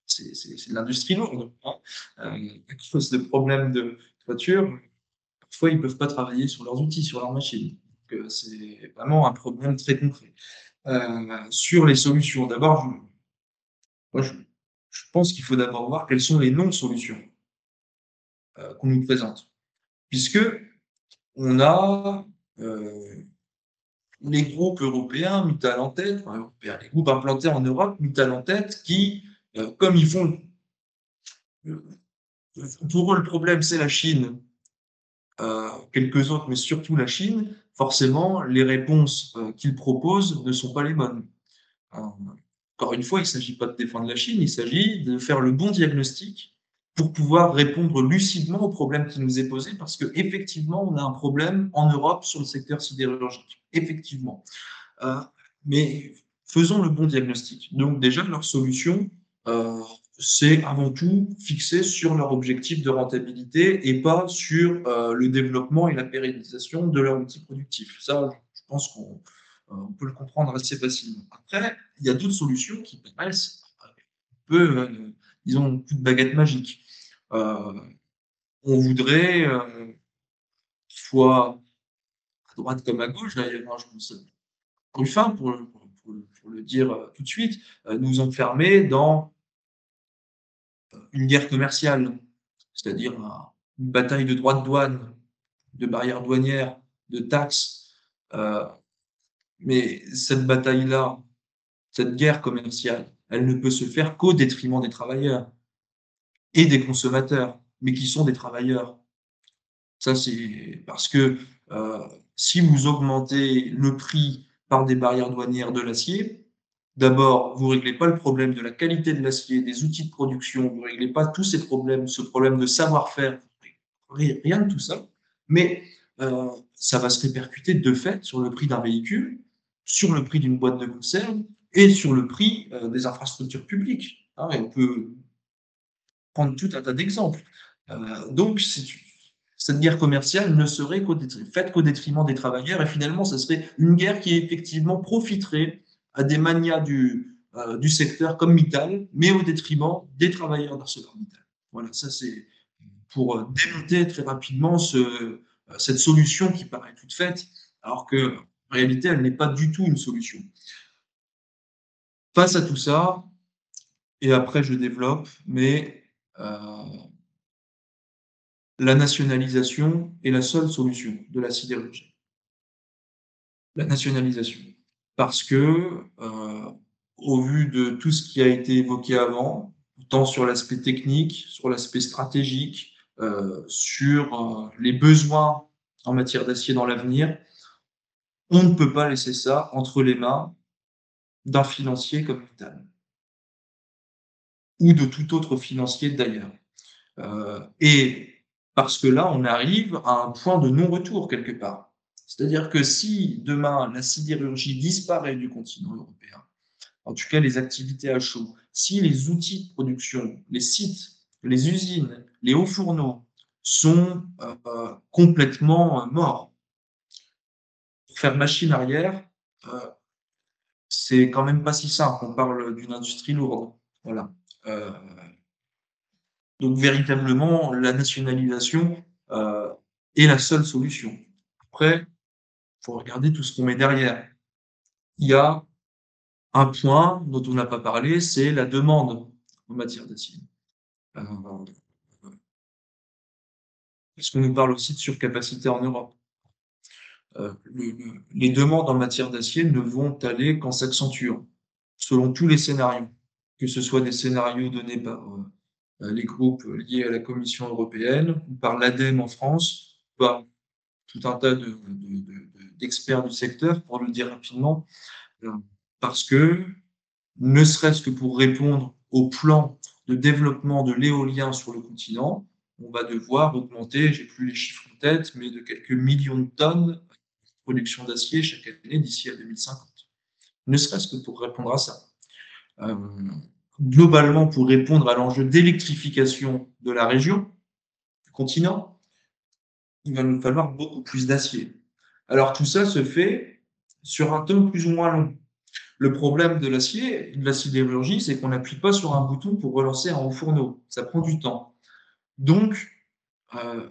c'est de l'industrie lourde, hein, à cause de problèmes de toiture, parfois ils peuvent pas travailler sur leurs outils, sur leurs machines. Donc, c'est vraiment un problème très concret. Sur les solutions, d'abord, moi, je pense qu'il faut d'abord voir quelles sont les non-solutions qu'on nous présente. Puisque on a les groupes européens, Mittal en tête, enfin, européens, les groupes implantés en Europe, Mittal en tête, qui, comme ils font, euh, pour eux, le problème, c'est la Chine, quelques autres, mais surtout la Chine, forcément, les réponses qu'ils proposent ne sont pas les bonnes. Encore une fois, il ne s'agit pas de défendre la Chine, il s'agit de faire le bon diagnostic pour pouvoir répondre lucidement au problème qui nous est posé, parce qu'effectivement, on a un problème en Europe sur le secteur sidérurgique. Effectivement. Euh, mais faisons le bon diagnostic. Donc déjà, leur solution, euh, c'est avant tout fixé sur leur objectif de rentabilité et pas sur le développement et la pérennisation de leur outil productif. Ça, je pense qu'on peut le comprendre assez facilement. Après, il y a d'autres solutions qui paraissent un peu, disons, un coup de baguette magique. Euh, on voudrait, soit à droite comme à gauche, d'ailleurs, hein, je pense Ruffin, pour le dire tout de suite, nous enfermer dans une guerre commerciale, c'est-à-dire une bataille de droits de douane, de barrières douanières, de taxes. Euh, mais cette bataille-là, cette guerre commerciale, elle ne peut se faire qu'au détriment des travailleurs et des consommateurs, mais qui sont des travailleurs. Ça, c'est parce que si vous augmentez le prix par des barrières douanières de l'acier, d'abord, vous ne réglez pas le problème de la qualité de l'acier, des outils de production, vous ne réglez pas tous ces problèmes, ce problème de savoir-faire, rien de tout ça, mais ça va se répercuter de fait sur le prix d'un véhicule, sur le prix d'une boîte de conserve et sur le prix des infrastructures publiques. Hein, et on peut prendre tout un tas d'exemples. Donc, cette guerre commerciale ne serait faite qu'au détriment des travailleurs, et finalement, ce serait une guerre qui effectivement profiterait à des magnats du secteur comme Mittal, mais au détriment des travailleurs d'ArcelorMittal. Voilà, ça c'est pour démonter très rapidement cette solution qui paraît toute faite, alors qu'en réalité, elle n'est pas du tout une solution. Face à tout ça, et après je développe, mais la nationalisation est la seule solution de la sidérurgie. La nationalisation. Parce que, au vu de tout ce qui a été évoqué avant, tant sur l'aspect technique, sur l'aspect stratégique, sur les besoins en matière d'acier dans l'avenir, on ne peut pas laisser ça entre les mains d'un financier comme Mittal ou de tout autre financier d'ailleurs. Et parce que là, on arrive à un point de non-retour quelque part. C'est-à-dire que si demain la sidérurgie disparaît du continent européen, en tout cas les activités à chaud, si les outils de production, les sites, les usines, les hauts fourneaux sont complètement morts, pour faire machine arrière, euh, c'est quand même pas si simple. On parle d'une industrie lourde. Voilà. Euh, donc véritablement, la nationalisation est la seule solution. Après, il faut regarder tout ce qu'on met derrière. Il y a un point dont on n'a pas parlé, c'est la demande en matière d'acier. Parce qu'on nous parle aussi de surcapacité en Europe. Les demandes en matière d'acier ne vont aller qu'en s'accentuant, selon tous les scénarios, que ce soit des scénarios donnés par les groupes liés à la Commission européenne, ou par l'ADEME en France, par tout un tas d'experts du secteur, pour le dire rapidement, parce que, ne serait-ce que pour répondre au plan de développement de l'éolien sur le continent, on va devoir augmenter, j'ai plus les chiffres en tête, mais de quelques millions de tonnes de production d'acier chaque année d'ici à 2050. Ne serait-ce que pour répondre à ça. Globalement, pour répondre à l'enjeu d'électrification de la région, du continent, il va nous falloir beaucoup plus d'acier. Alors tout ça se fait sur un temps plus ou moins long. Le problème de l'acier, de la sidérurgie, c'est qu'on n'appuie pas sur un bouton pour relancer un haut fourneau. Ça prend du temps. Donc, euh,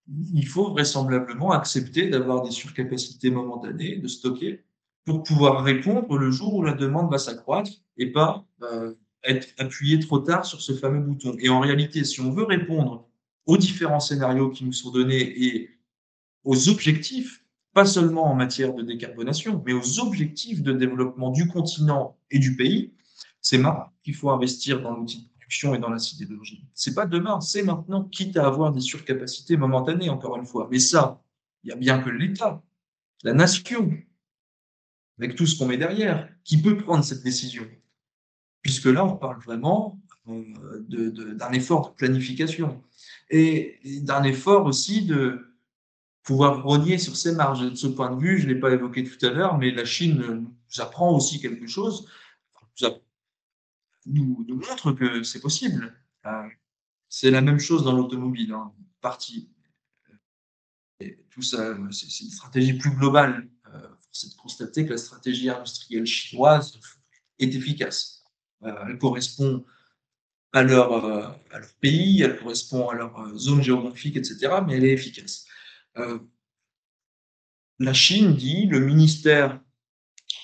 il faut vraisemblablement accepter d'avoir des surcapacités momentanées, de stocker, pour pouvoir répondre le jour où la demande va s'accroître et pas être appuyé trop tard sur ce fameux bouton. Et en réalité, si on veut répondre aux différents scénarios qui nous sont donnés et aux objectifs, pas seulement en matière de décarbonation, mais aux objectifs de développement du continent et du pays, c'est maintenant qu'il faut investir dans l'outil de production et dans la sidérurgie. C'est pas demain, c'est maintenant, quitte à avoir des surcapacités momentanées, encore une fois. Mais ça, il y a bien que l'État, la nation, avec tout ce qu'on met derrière, qui peut prendre cette décision. Puisque là, on parle vraiment d'un effort de planification et d'un effort aussi de pouvoir rogner sur ses marges. Et de ce point de vue, je ne l'ai pas évoqué tout à l'heure, mais la Chine nous apprend aussi quelque chose, nous montre que c'est possible. C'est la même chose dans l'automobile, hein, partie. Et tout ça, c'est une stratégie plus globale. Force est de constater que la stratégie industrielle chinoise est efficace. Elle correspond à leur pays, elle correspond à leur zone géographique, etc., mais elle est efficace. La Chine dit, le ministère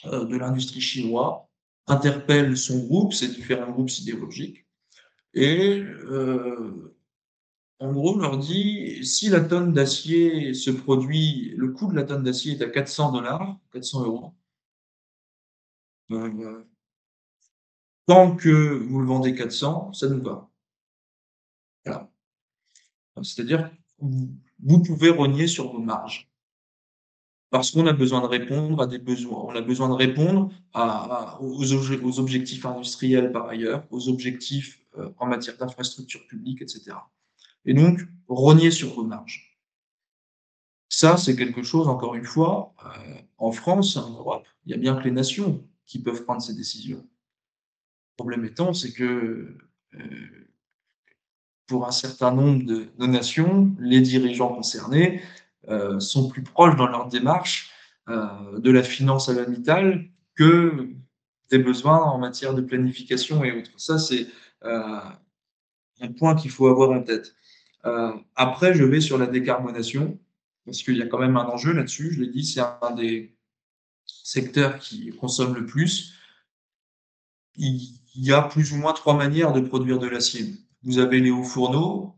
de l'industrie chinois interpelle son groupe, ces différents groupes sidérurgiques, et en gros leur dit, si la tonne d'acier se produit, le coût de la tonne d'acier est à 400 $, 400 euros, tant que vous le vendez 400, ça nous va. Voilà. C'est-à-dire que vous pouvez rogner sur vos marges. Parce qu'on a besoin de répondre à des besoins. On a besoin de répondre aux objectifs industriels par ailleurs, aux objectifs en matière d'infrastructures publiques, etc. Et donc, rogner sur vos marges. Ça, c'est quelque chose, encore une fois, en France, en Europe, il y a bien que les nations qui peuvent prendre ces décisions. Le problème étant, c'est que pour un certain nombre de nations, les dirigeants concernés sont plus proches dans leur démarche de la finance à l'amital que des besoins en matière de planification et autres. Ça, c'est un point qu'il faut avoir en tête. Après, je vais sur la décarbonation, parce qu'il y a quand même un enjeu là-dessus. Je l'ai dit, c'est un des secteurs qui consomme le plus. Il y a plus ou moins 3 manières de produire de l'acier. Vous avez les hauts fourneaux,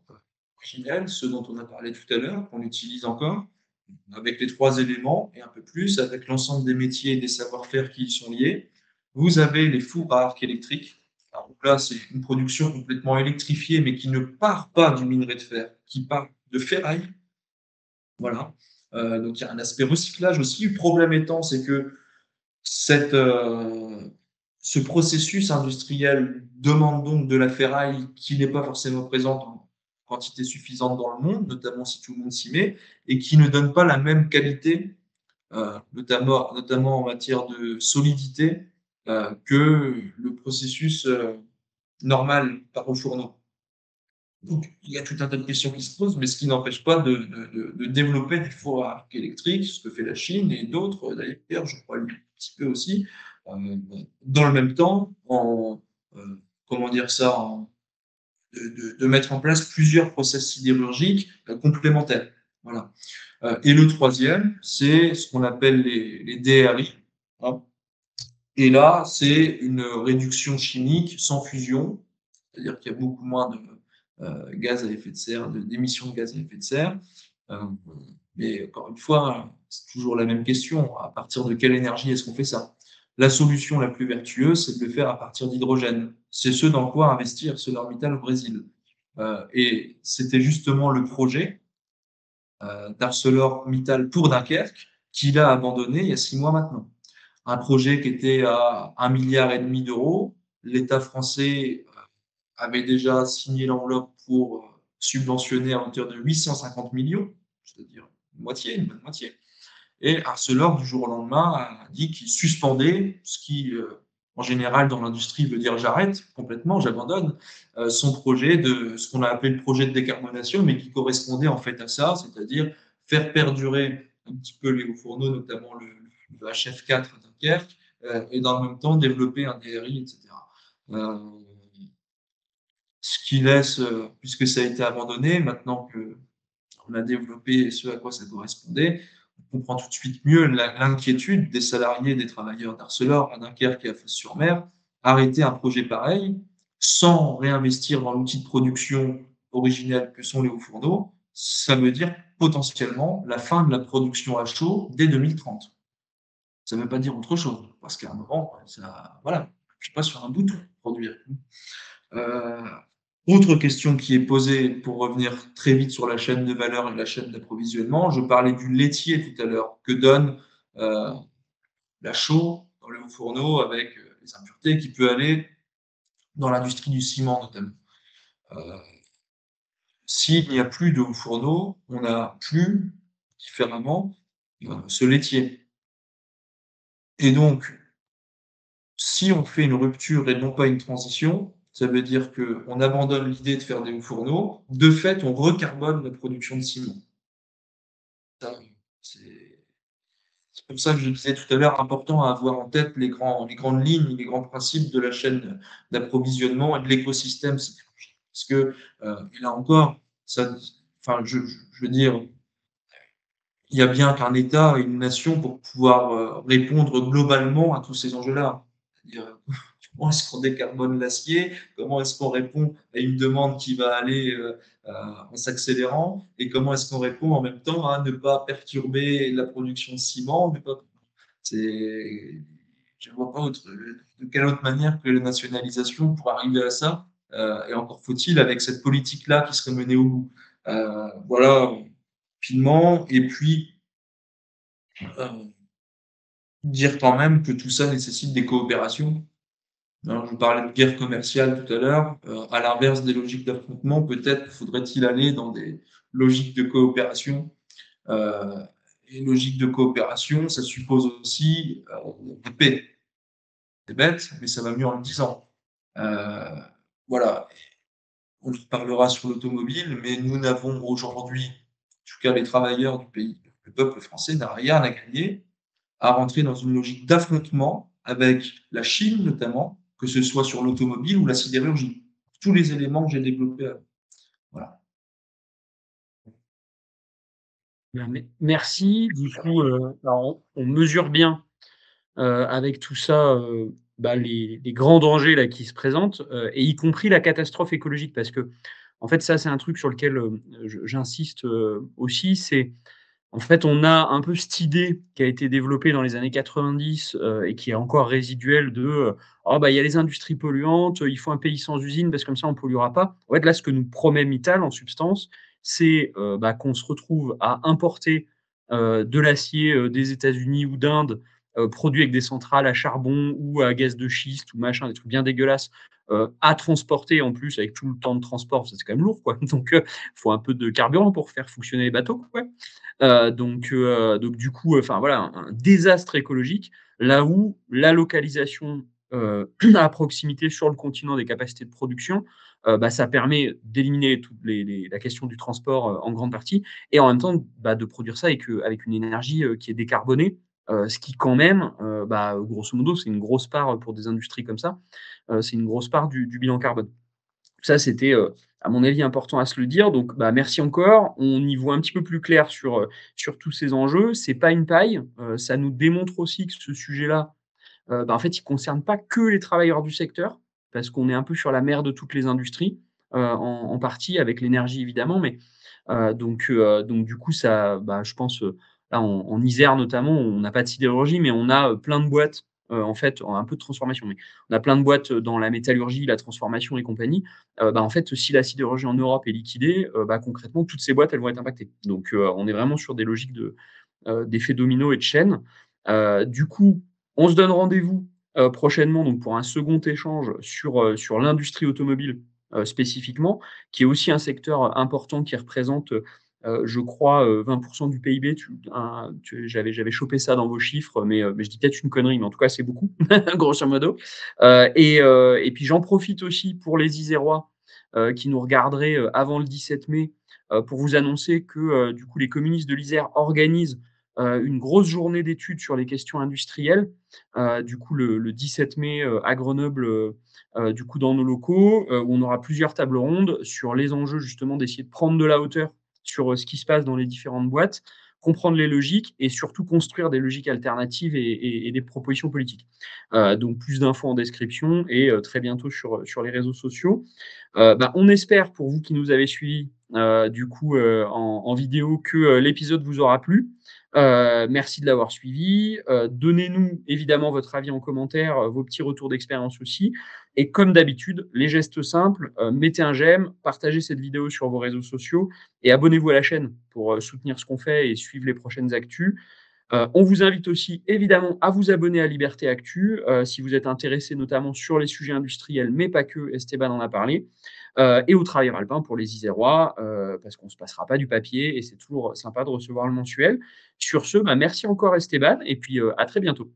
originels, ceux dont on a parlé tout à l'heure, qu'on utilise encore, avec les 3 éléments et un peu plus, avec l'ensemble des métiers et des savoir-faire qui y sont liés. Vous avez les fours à arc électrique. Alors donc là, c'est une production complètement électrifiée, mais qui ne part pas du minerai de fer, qui part de ferraille. Voilà. Donc il y a un aspect recyclage aussi. Le problème étant, c'est que cette, ce processus industriel demande donc de la ferraille qui n'est pas forcément présente en quantité suffisante dans le monde, notamment si tout le monde s'y met, et qui ne donne pas la même qualité, notamment en matière de solidité, que le processus normal par au fourneau. Donc, il y a tout un tas de questions qui se posent, mais ce qui n'empêche pas de développer des fours à arc électrique, ce que fait la Chine et d'autres, d'ailleurs, je crois un petit peu aussi, dans le même temps, comment dire ça, de mettre en place plusieurs process sidérurgiques complémentaires. Voilà. Et le troisième, c'est ce qu'on appelle les DRI. Hein. Et là, c'est une réduction chimique sans fusion, c'est-à-dire qu'il y a beaucoup moins de gaz à effet de serre, d'émissions de gaz à effet de serre. Euh, mais encore une fois, c'est toujours la même question. À partir de quelle énergie est-ce qu'on fait ça? La solution la plus vertueuse, c'est de le faire à partir d'hydrogène. C'est ce dans quoi investir ArcelorMittal au Brésil. Et c'était justement le projet d'ArcelorMittal pour Dunkerque qu'il a abandonné il y a 6 mois maintenant. Un projet qui était à 1,5 milliard d'euros. L'État français avait déjà signé l'enveloppe pour subventionner à hauteur de 850 millions, c'est-à-dire une bonne moitié. Et Arcelor, du jour au lendemain, a dit qu'il suspendait, ce qui, en général, dans l'industrie, veut dire j'arrête complètement, j'abandonne, son projet de ce qu'on a appelé le projet de décarbonation, mais qui correspondait en fait à ça, c'est-à-dire faire perdurer un petit peu les hauts fourneaux, notamment le HF4 à Dunkerque, et dans le même temps développer un DRI, etc. Euh, Ce qui laisse, puisque ça a été abandonné, maintenant qu'on a développé ce à quoi ça correspondait, on comprend tout de suite mieux l'inquiétude des salariés et des travailleurs d'Arcelor à Dunkerque et à Fos-sur-Mer. Arrêter un projet pareil sans réinvestir dans l'outil de production originel que sont les hauts fourneaux, ça veut dire potentiellement la fin de la production à chaud dès 2030. Ça ne veut pas dire autre chose, parce qu'à un moment, ça, voilà, je ne suis pas sur un bouton produire. Euh, Autre question qui est posée pour revenir très vite sur la chaîne de valeur et la chaîne d'approvisionnement, je parlais du laitier tout à l'heure, que donne euh, la chaux dans le haut fourneau avec les impuretés qui peut aller dans l'industrie du ciment notamment. Euh, S'il n'y a plus de haut fourneau, on n'a plus différemment ce laitier. Et donc, si on fait une rupture et non pas une transition, ça veut dire qu'on abandonne l'idée de faire des hauts fourneaux. De fait, on recarbone la production de ciment. C'est comme ça que je disais tout à l'heure, important à avoir en tête les grandes lignes, les grands principes de la chaîne d'approvisionnement et de l'écosystème. Parce que, et là encore, ça, enfin, je veux dire, il y a bien qu'un État et une nation pour pouvoir répondre globalement à tous ces enjeux-là. C'est-à-dire, comment est-ce qu'on décarbone l'acier? Comment est-ce qu'on répond à une demande qui va aller en s'accélérant? Et comment est-ce qu'on répond en même temps à ne pas perturber la production de ciment? Je ne vois pas de quelle autre manière que la nationalisation pour arriver à ça. Et encore faut-il avec cette politique-là qui serait menée au bout. Voilà, rapidement. Et puis, euh, dire quand même que tout ça nécessite des coopérations. Alors, je vous parlais de guerre commerciale tout à l'heure. À l'inverse des logiques d'affrontement, peut-être faudrait-il aller dans des logiques de coopération. Euh, et logique de coopération, ça suppose aussi de paix. C'est bête, mais ça va mieux en le disant. Euh, voilà. On en parlera sur l'automobile, mais nous n'avons aujourd'hui, en tout cas les travailleurs du pays, le peuple français n'a rien à gagner à rentrer dans une logique d'affrontement avec la Chine notamment, que ce soit sur l'automobile ou la sidérurgie. Tous les éléments que j'ai développés avant. Voilà. Bien, merci. Du coup, alors on mesure bien, avec tout ça, bah, les grands dangers là qui se présentent, et y compris la catastrophe écologique. Parce que en fait, ça, c'est un truc sur lequel, j'insiste, aussi, c'est en fait, on a un peu cette idée qui a été développée dans les années 90, et qui est encore résiduelle de, «Oh bah, il y a les industries polluantes, il faut un pays sans usines parce que comme ça on polluera pas». En fait, là, ce que nous promet Mittal en substance, c'est, bah, qu'on se retrouve à importer, de l'acier, des États-Unis ou d'Inde, produit avec des centrales à charbon ou à gaz de schiste ou machin, des trucs bien dégueulasses, à transporter en plus avec tout le temps de transport, parce que c'est quand même lourd quoi. Donc, faut un peu de carburant pour faire fonctionner les bateaux, quoi. Donc du coup, enfin voilà, un désastre écologique, là où la localisation, à proximité sur le continent des capacités de production, bah, ça permet d'éliminer toutes les la question du transport, en grande partie et en même temps, bah, de produire ça avec une énergie, qui est décarbonée, ce qui quand même, bah, grosso modo, c'est une grosse part, pour des industries comme ça, c'est une grosse part du bilan carbone. Ça, c'était, à mon avis, important à se le dire. Donc, bah, merci encore. On y voit un petit peu plus clair sur tous ces enjeux. C'est pas une paille. Ça nous démontre aussi que ce sujet-là, bah, en fait, il concerne pas que les travailleurs du secteur, parce qu'on est un peu sur la mère de toutes les industries, en partie avec l'énergie évidemment, mais donc du coup ça, bah, je pense, là en Isère notamment, on n'a pas de sidérurgie, mais on a, plein de boîtes, en fait, un peu de transformation, mais on a plein de boîtes, dans la métallurgie, la transformation et compagnie. Bah, en fait, si la sidérurgie en Europe est liquidée, bah, concrètement toutes ces boîtes, elles vont être impactées. Donc on est vraiment sur des logiques d'effets dominos et de chaînes. Du coup, on se donne rendez-vous, prochainement donc pour un second échange sur l'industrie automobile, spécifiquement, qui est aussi un secteur important qui représente, je crois, 20 du PIB. J'avais chopé ça dans vos chiffres, mais je dis peut-être une connerie, mais en tout cas, c'est beaucoup, grosso modo. Et puis j'en profite aussi pour les Isérois, qui nous regarderaient, avant le 17 mai, pour vous annoncer que, du coup, les communistes de l'Isère organisent, une grosse journée d'études sur les questions industrielles, du coup le 17 mai, à Grenoble, du coup dans nos locaux, où on aura plusieurs tables rondes sur les enjeux justement d'essayer de prendre de la hauteur sur, ce qui se passe dans les différentes boîtes, comprendre les logiques et surtout construire des logiques alternatives et des propositions politiques. Donc plus d'infos en description et très bientôt sur les réseaux sociaux. Bah, on espère pour vous qui nous avez suivis, du coup, en vidéo que, l'épisode vous aura plu. Merci de l'avoir suivi. Donnez-nous évidemment votre avis en commentaire, vos petits retours d'expérience aussi et comme d'habitude, les gestes simples, mettez un j'aime, partagez cette vidéo sur vos réseaux sociaux et abonnez-vous à la chaîne pour, soutenir ce qu'on fait et suivre les prochaines actus. On vous invite aussi évidemment à vous abonner à Liberté Actu, si vous êtes intéressé notamment sur les sujets industriels, mais pas que, Esteban en a parlé, et au Travailleur Alpin pour les Isérois, parce qu'on ne se passera pas du papier et c'est toujours sympa de recevoir le mensuel. Sur ce, bah, merci encore Esteban et puis, à très bientôt.